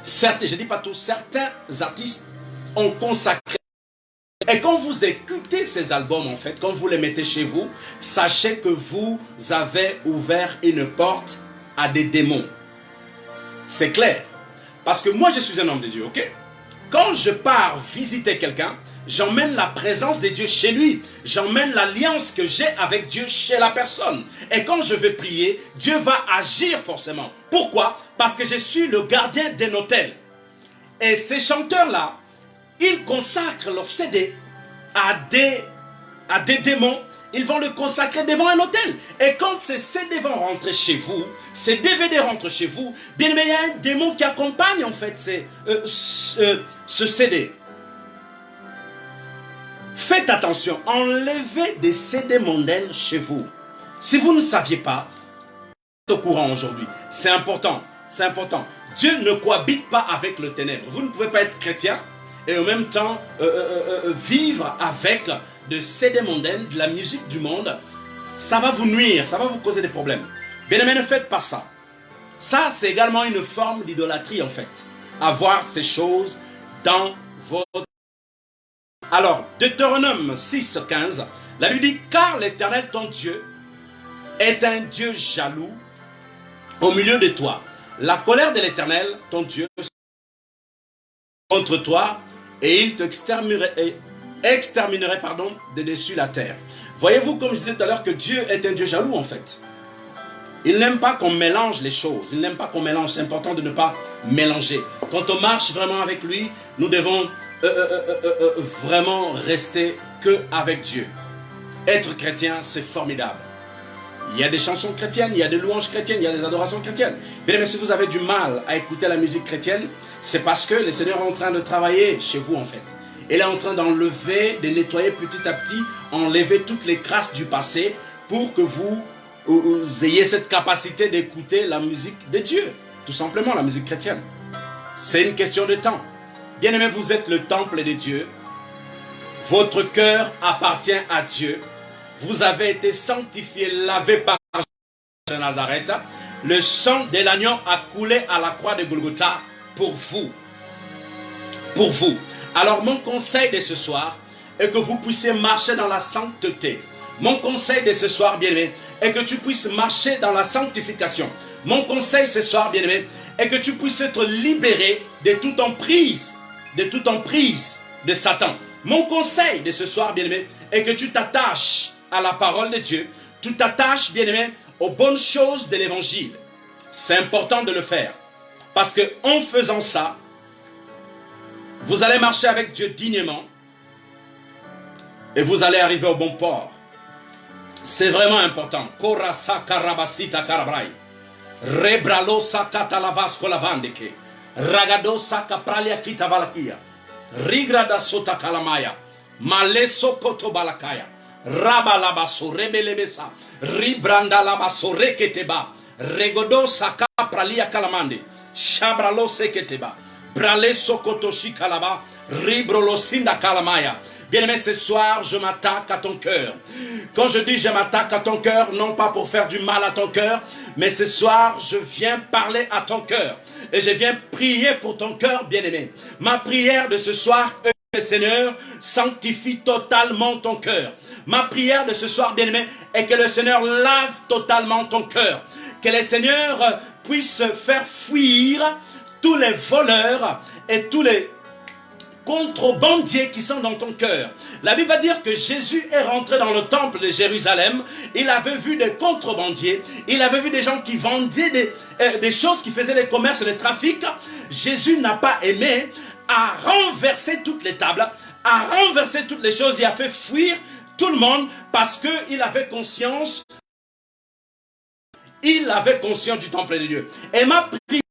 certains, je ne dis pas tous, certains artistes ont consacré. Et quand vous écoutez ces albums en fait, quand vous les mettez chez vous, sachez que vous avez ouvert une porte à des démons. C'est clair. Parce que moi, je suis un homme de Dieu, ok? Quand je pars visiter quelqu'un, j'emmène la présence de Dieu chez lui. J'emmène l'alliance que j'ai avec Dieu chez la personne. Et quand je vais prier, Dieu va agir forcément. Pourquoi? Parce que je suis le gardien d'un hôtel. Et ces chanteurs-là, ils consacrent leur CD à des démons. Ils vont le consacrer devant un hôtel. Et quand ces CD vont rentrer chez vous, ces DVD rentrent chez vous, bien aimé, il y a un démon qui accompagne en fait ce CD. Faites attention, enlevez des CD mondains chez vous. Si vous ne saviez pas, au courant aujourd'hui, c'est important, c'est important. Dieu ne cohabite pas avec le ténèbre. Vous ne pouvez pas être chrétien et en même temps vivre avec de CD mondaines, de la musique du monde. Ça va vous nuire, ça va vous causer des problèmes. Bien aimé, ne faites pas ça. Ça, c'est également une forme d'idolâtrie en fait. Avoir ces choses dans votre... Alors, Deutéronome 6, 15, la Bible dit, car l'Éternel ton Dieu est un Dieu jaloux au milieu de toi. La colère de l'Éternel ton Dieu contre toi et il t'exterminerait de dessus la terre. Voyez-vous, comme je disais tout à l'heure, que Dieu est un Dieu jaloux en fait. Il n'aime pas qu'on mélange les choses. Il n'aime pas qu'on mélange. C'est important de ne pas mélanger. Quand on marche vraiment avec lui, nous devons vraiment rester que avec Dieu. Être chrétien, c'est formidable. Il y a des chansons chrétiennes, il y a des louanges chrétiennes, il y a des adorations chrétiennes. Mais si vous avez du mal à écouter la musique chrétienne, c'est parce que le Seigneur est en train de travailler chez vous en fait. Il est en train d'enlever, de nettoyer petit à petit, enlever toutes les grâces du passé pour que vous ayez cette capacité d'écouter la musique de Dieu. Tout simplement, la musique chrétienne. C'est une question de temps. Bien-aimés, vous êtes le temple de Dieu. Votre cœur appartient à Dieu. Vous avez été sanctifié, lavé par Jésus de Nazareth. Le sang de l'agneau a coulé à la croix de Golgotha pour vous. Pour vous. Alors mon conseil de ce soir est que vous puissiez marcher dans la sainteté. Mon conseil de ce soir, bien-aimé, est que tu puisses marcher dans la sanctification. Mon conseil ce soir, bien-aimé, est que tu puisses être libéré de toute emprise de Satan. Mon conseil de ce soir, bien-aimé, est que tu t'attaches à la parole de Dieu. Tu t'attaches, bien-aimé, aux bonnes choses de l'évangile. C'est important de le faire. Parce que en faisant ça, vous allez marcher avec Dieu dignement et vous allez arriver au bon port. C'est vraiment important. Korasa karabasita karabrai. Rebralo sakata lavasco lavandeke. Ragado sakapralia kita valakia. Rigrada sota kalamaya. Maleso koto balakaya. Rabalabaso rebelebesa. Ribranda labaso reketeba. Regodo sakapralia kalamande. Shabralo seketeba. Brale sokoto shikalaba. Ribrolo sinda kalamaya. Bien-aimé, ce soir, je m'attaque à ton cœur. Quand je dis je m'attaque à ton cœur, non pas pour faire du mal à ton cœur, mais ce soir, je viens parler à ton cœur. Et je viens prier pour ton cœur, bien-aimé. Ma prière de ce soir est que le Seigneur sanctifie totalement ton cœur. Ma prière de ce soir, bien-aimé, est que le Seigneur lave totalement ton cœur. Que le Seigneur puisse faire fuir tous les voleurs et tous les contrebandiers qui sont dans ton cœur. La Bible va dire que Jésus est rentré dans le temple de Jérusalem. Il avait vu des contrebandiers. Il avait vu des gens qui vendaient des choses, qui faisaient des commerces et des trafics. Jésus n'a pas aimé à renverser toutes les tables, à renverser toutes les choses et a fait fuir tout le monde parce qu'il avait conscience. Il avait conscience du temple de Dieu. Et ma prière,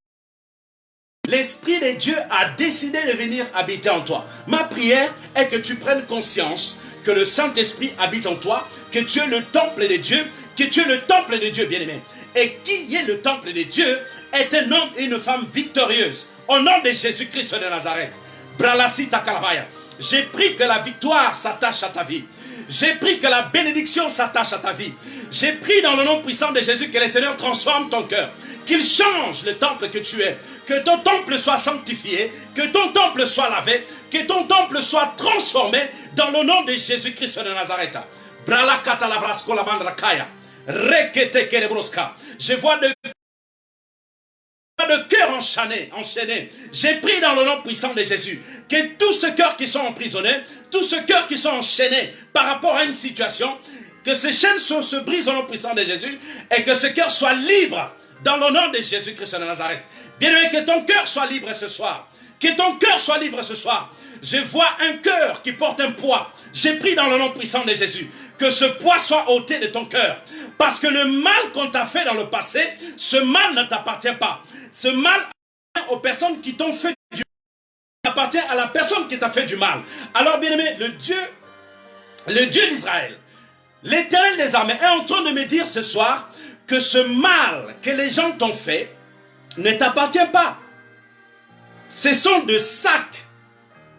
l'Esprit de Dieu a décidé de venir habiter en toi. Ma prière est que tu prennes conscience que le Saint-Esprit habite en toi, que tu es le temple de Dieu, que tu es le temple de Dieu, bien-aimé. Et qui est le temple de Dieu est un homme et une femme victorieuse. Au nom de Jésus-Christ de Nazareth. Bralasita Kalavaya. J'ai pris que la victoire s'attache à ta vie. J'ai pris que la bénédiction s'attache à ta vie. J'ai pris dans le nom puissant de Jésus que le Seigneur transforme ton cœur. Qu'il change le temple que tu es. Que ton temple soit sanctifié. Que ton temple soit lavé. Que ton temple soit transformé dans le nom de Jésus-Christ de Nazareth. Je vois de cœur enchaîné. J'ai pris dans le nom puissant de Jésus que tous ceux cœurs qui sont emprisonnés, tous ceux cœurs qui sont enchaînés par rapport à une situation, que ces chaînes se brisent au nom puissant de Jésus et que ce cœur soit libre dans le nom de Jésus-Christ de Nazareth. Bien-aimé, que ton cœur soit libre ce soir. Que ton cœur soit libre ce soir. Je vois un cœur qui porte un poids. J'ai pris dans le nom puissant de Jésus que ce poids soit ôté de ton cœur. Parce que le mal qu'on t'a fait dans le passé, ce mal ne t'appartient pas. Ce mal appartient aux personnes qui t'ont fait du mal. Appartient à la personne qui t'a fait du mal. Alors, bien-aimé, le Dieu d'Israël, l'Éternel des armées est en train de me dire ce soir que ce mal que les gens t'ont fait ne t'appartient pas. Ce sont de sacs,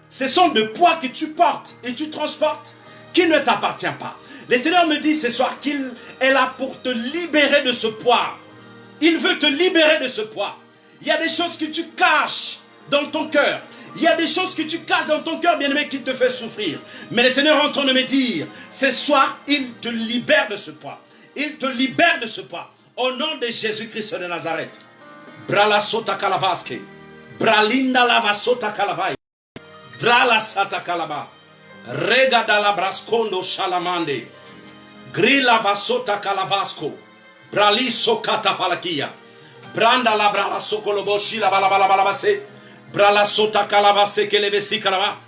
ce sont de poids que tu portes et tu transportes qui ne t'appartient pas. Le Seigneur me dit ce soir qu'il est là pour te libérer de ce poids. Il veut te libérer de ce poids. Il y a des choses que tu caches dans ton cœur. Il y a des choses que tu caches dans ton cœur, bien-aimé, qui te fait souffrir. Mais le Seigneur est en train de me dire, ce soir, il te libère de ce poids. Il te libère de ce poids. Au nom de Jésus-Christ de Nazareth. Brala sota kalavaske. Bralinda lava sota kalavai. Brala sata kalaba. Regada la brascondo shalamande. Grilla vasota calavasco. Braliso catafalakia. Branda la brala sokoloboshi la balabalabase. Brala sota calavase que levesi calava.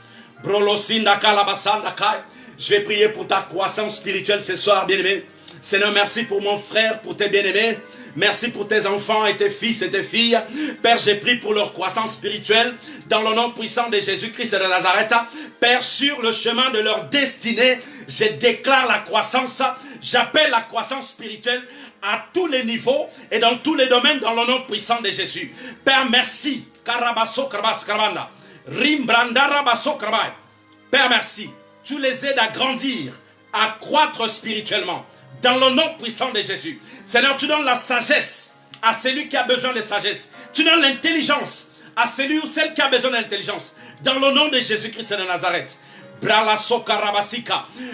Brolosinda calabasanda kai. Je vais prier pour ta croissance spirituelle ce soir, bien-aimé. Seigneur, merci pour mon frère, pour tes bien-aimés. Merci pour tes enfants et tes fils et tes filles. Père, j'ai prié pour leur croissance spirituelle dans le nom puissant de Jésus-Christ de Nazareth. Père, sur le chemin de leur destinée, je déclare la croissance. J'appelle la croissance spirituelle à tous les niveaux et dans tous les domaines dans le nom puissant de Jésus. Père, merci. Père, merci. Tu les aides à grandir, à croître spirituellement. Dans le nom puissant de Jésus. Seigneur, tu donnes la sagesse à celui qui a besoin de sagesse. Tu donnes l'intelligence à celui ou celle qui a besoin d'intelligence. Dans le nom de Jésus-Christ de Nazareth.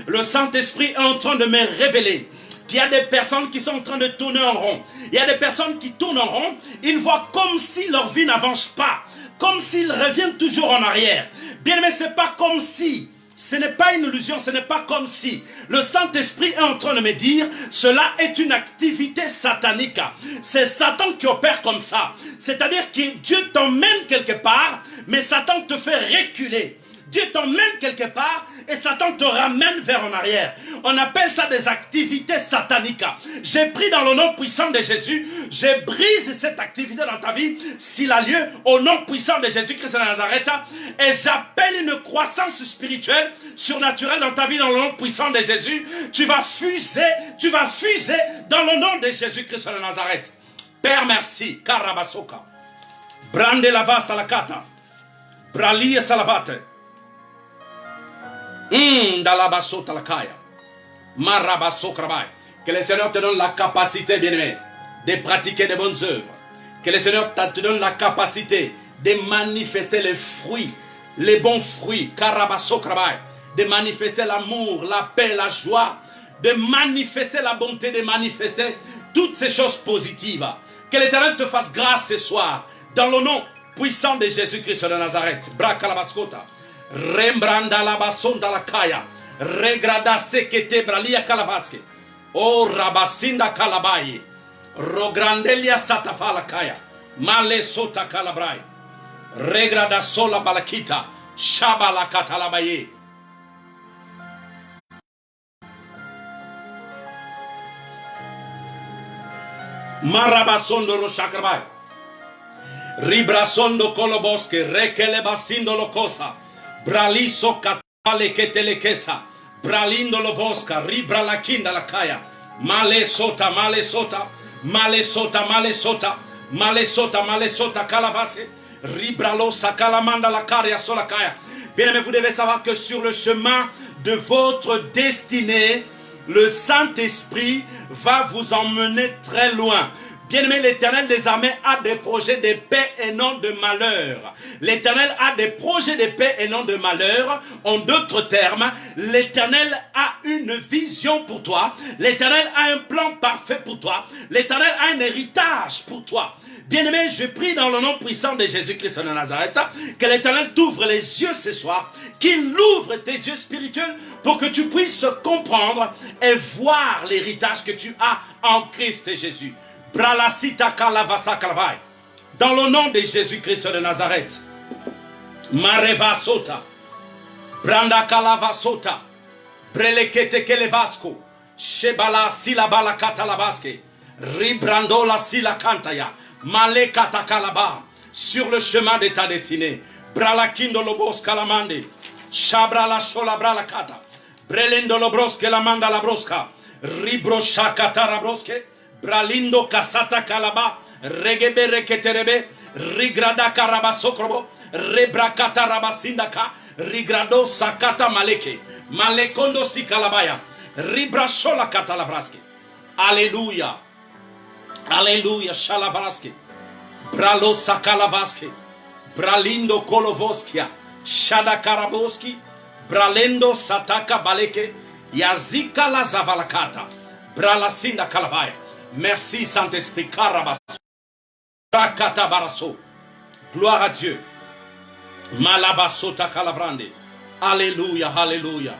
Le Saint-Esprit est en train de me révéler qu'il y a des personnes qui sont en train de tourner en rond. Il y a des personnes qui tournent en rond. Ils voient comme si leur vie n'avance pas. Comme s'ils reviennent toujours en arrière. Bien aimé, ce n'est pas comme si. Ce n'est pas une illusion, ce n'est pas comme si. Le Saint-Esprit est en train de me dire, cela est une activité satanique. C'est Satan qui opère comme ça. C'est-à-dire que Dieu t'emmène quelque part, mais Satan te fait reculer. Dieu t'emmène quelque part et Satan te ramène vers en arrière. On appelle ça des activités sataniques. J'ai pris dans le nom puissant de Jésus, je brise cette activité dans ta vie, s'il a lieu, au nom puissant de Jésus-Christ de Nazareth, et j'appelle une croissance spirituelle, surnaturelle dans ta vie dans le nom puissant de Jésus. Tu vas fuser dans le nom de Jésus-Christ de Nazareth. Père, merci. Karabasoka. Brande lava salakata. Brali salavate. Dalabasota lakaya. Marabasokrabai. Que le Seigneur te donne la capacité, bien-aimé, de pratiquer de bonnes œuvres. Que le Seigneur te donne la capacité de manifester les fruits, les bons fruits. Karabasokrabai. De manifester l'amour, la paix, la joie. De manifester la bonté, de manifester toutes ces choses positives. Que l'Éternel te fasse grâce ce soir. Dans le nom puissant de Jésus-Christ de Nazareth. Brakalabaskota. Rembranda la basonda la kaya. Regrada sekete bralia kalavaske. O rabasinda kalabaye. Rograndelia satafala kaya. Male sota kalabrai. Regrada sola balakita. Shabala katalabaye. Marabasondo rochakrabai. Ribrasondo koloboske. Rekele basindo lokosa. Braliso katale ketelekesa. Bralindo lovosca. Ribra la kinda la kaya. Male sota, male sota. Male sota, male sota. Male sota, male sota. Kalavase. Ribralo sakalamanda la karia sola kaya. Bien aimé, vous devez savoir que sur le chemin de votre destinée, le Saint-Esprit va vous emmener très loin. Bien-aimé, l'Éternel des armées a des projets de paix et non de malheur. L'Éternel a des projets de paix et non de malheur. En d'autres termes, l'Éternel a une vision pour toi. L'Éternel a un plan parfait pour toi. L'Éternel a un héritage pour toi. Bien-aimé, je prie dans le nom puissant de Jésus-Christ de Nazareth que l'Éternel t'ouvre les yeux ce soir, qu'il ouvre tes yeux spirituels pour que tu puisses comprendre et voir l'héritage que tu as en Christ Jésus. Dans le nom de Jésus-Christ de Nazareth. Mareva sota. Branda kalava sota. Brelekete kelevasco. Shebala silabala katalabaske. Ribrando la sila kantaya. Malekata kalaba. Sur le chemin de ta destinée. Bralakindo lobos kalamande. Shabra la shola brala kata. Brelendo lobroske la manda la brosca. Ribro shakata rabroske. Bralindo kasata kalaba, regebere keterebe, rigrada karabasokrobo, rebrakata rabasindaka, rigrado sakata maleke, malekondo si kalabaya, ribrashola katalavraske. Alléluia, alléluia, shalavraske, bralo sakalavaske, bralindo kolovoskia, shada karaboski, bralendo sataka baleke, yazika la zavalakata, bralasinda kalavaya. Merci Saint-Esprit. Gloire à Dieu. Malabasota calavrande. Alléluia, alléluia.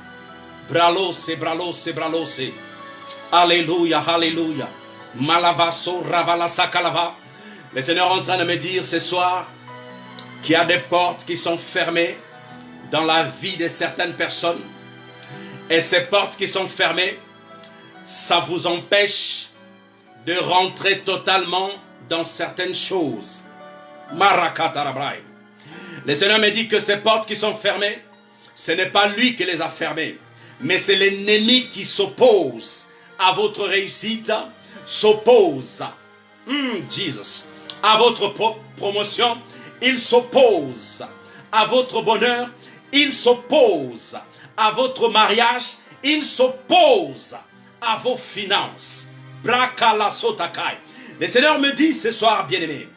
Bralose, bralose, bralose. Alléluia, alléluia. Malavaso, ravalasa calava. Le Seigneur est en train de me dire ce soir qu'il y a des portes qui sont fermées dans la vie de certaines personnes. Et ces portes qui sont fermées, ça vous empêche de rentrer totalement dans certaines choses. Marakatarabraï. Le Seigneur me dit que ces portes qui sont fermées, ce n'est pas lui qui les a fermées, mais c'est l'ennemi qui s'oppose à votre réussite, s'oppose, Jesus, à votre promotion, il s'oppose à votre bonheur, il s'oppose à votre mariage, il s'oppose à vos finances. Le Seigneur me dit ce soir, bien-aimé,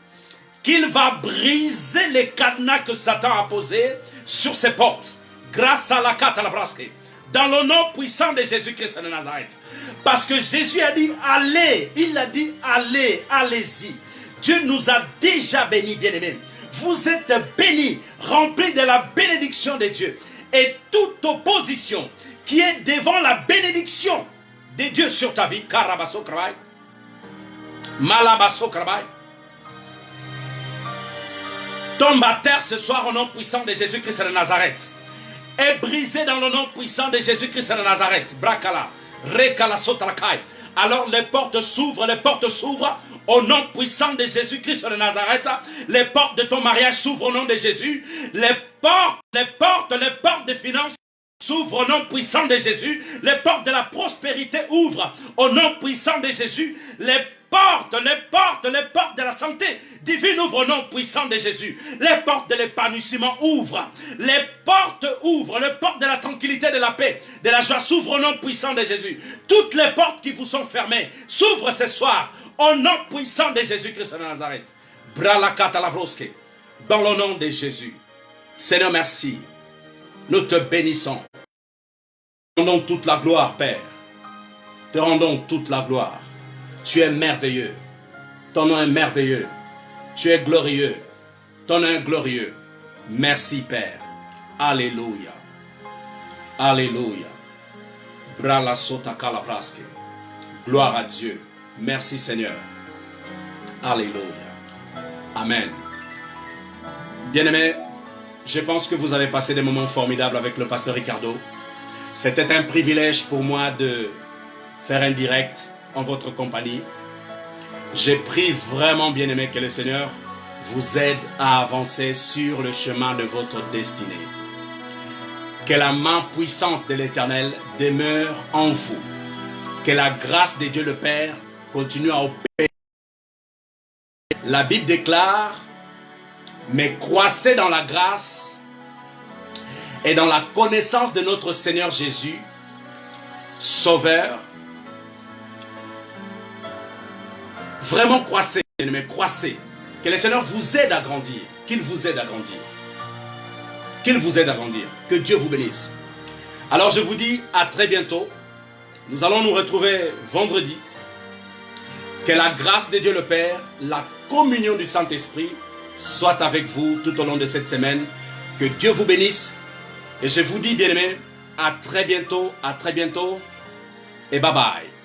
qu'il va briser les cadenas que Satan a posés sur ses portes, grâce à la catalabraske, dans le nom puissant de Jésus-Christ de Nazareth. Parce que Jésus a dit, allez, il a dit, allez, allez-y. Dieu nous a déjà bénis, bien-aimés. Vous êtes bénis, remplis de la bénédiction de Dieu. Et toute opposition qui est devant la bénédiction de Dieu sur ta vie, Karabaso Krabai, Malabaso Krabai, tombe à terre ce soir au nom puissant de Jésus-Christ de Nazareth. est brisé dans le nom puissant de Jésus-Christ de Nazareth. Brakala, rekala sotalakai. Alors les portes s'ouvrent au nom puissant de Jésus-Christ de Nazareth. Les portes de ton mariage s'ouvrent au nom de Jésus. Les portes des finances s'ouvrent au nom puissant de Jésus. Les portes de la prospérité ouvrent au nom puissant de Jésus. Les portes de la santé divine ouvrent au nom puissant de Jésus. Les portes de l'épanouissement ouvrent. Les portes de la tranquillité, de la paix, de la joie s'ouvrent au nom puissant de Jésus. Toutes les portes qui vous sont fermées s'ouvrent ce soir au nom puissant de Jésus-Christ de Nazareth. Bralakatalavroske. Dans le nom de Jésus. Seigneur, merci. Nous te bénissons. Te rendons toute la gloire, Père. Te rendons toute la gloire. Tu es merveilleux. Ton nom est merveilleux. Tu es glorieux. Ton nom est glorieux. Merci, Père. Alléluia. Alléluia. Brala sota kalavraske. Gloire à Dieu. Merci, Seigneur. Alléluia. Amen. Bien-aimés, je pense que vous avez passé des moments formidables avec le pasteur Ricardo. C'était un privilège pour moi de faire un direct en votre compagnie. J'ai pris vraiment, bien-aimé, que le Seigneur vous aide à avancer sur le chemin de votre destinée. Que la main puissante de l'Éternel demeure en vous. Que la grâce de Dieu le Père continue à opérer. La Bible déclare, mais croissez dans la grâce et dans la connaissance de notre Seigneur Jésus, Sauveur. Vraiment croissez, mais croissez. Que le Seigneur vous aide à grandir. Qu'il vous aide à grandir. Qu'il vous aide à grandir. Que Dieu vous bénisse. Alors je vous dis à très bientôt. Nous allons nous retrouver vendredi. Que la grâce de Dieu le Père, la communion du Saint-Esprit soit avec vous tout au long de cette semaine. Que Dieu vous bénisse. Et je vous dis, bien-aimés, à très bientôt et bye bye.